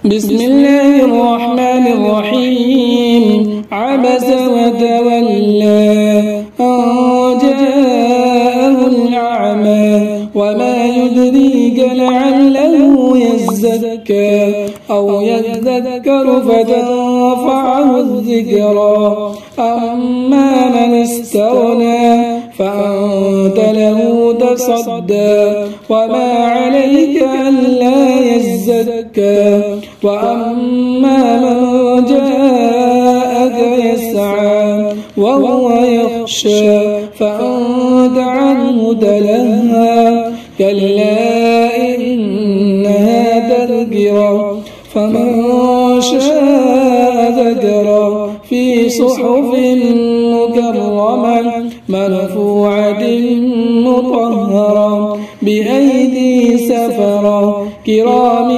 بسم الله الرحمن الرحيم. عبس وتولى أن جاءه الأعمى وما يدريك لعله يزكى أو يذكر فتنفعه الذكرى. أما من استغنى فأنت له تصدى وما عليك ألا يزكى. وأما من جاءك يسعى وهو يخشى فأنت عنه تلهى. كلا إنها تذكرة فمن شاء ذكره في صحف مكرمة مرفوعة مطهرة بأيدي سفرة كرام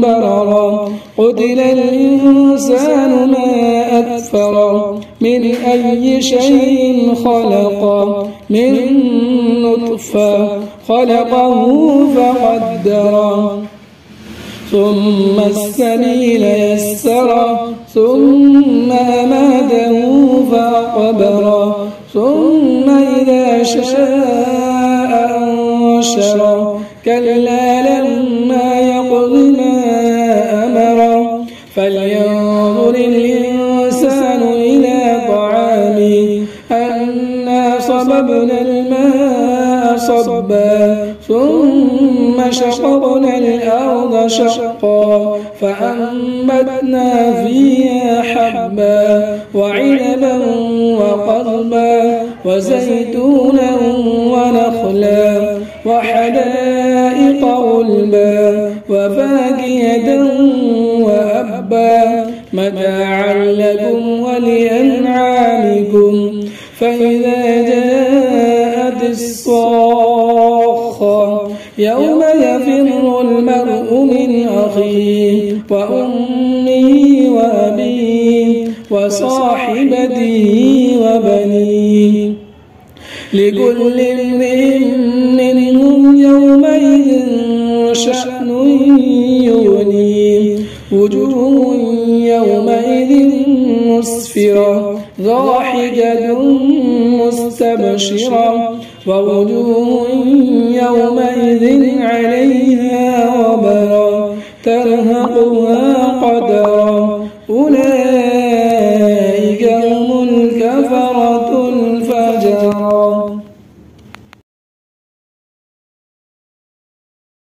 بررة. قتل الإنسان ما أكفره من أي شيء خلقه من نطفة خلقه فقدره ثم السبيل يسره ثم أماته فأقبره ثم إذا شاء أنشره. كلا لما يقض ما أمره. فلينظر الإنسان إلى طعامه أنا صببنا الماء صبا ثم شققنا الأرض شقا فأنبتنا فيها حبا وعنبا وقضبا وزيتونا ونخلا وحدائق غلبا وفاكهة وأبا متاعا لكم ولأنعامكم. فإذا جاءت الصاخة يوم يفر المرء من أخيه وأمه وأبيه وصاحبته وبنيه لكل امرئ منهم يومئذ شأن يغنيه. وجوه يومئذ مسفرة ضاحكة مستبشرة ووجوه يومئذ عليها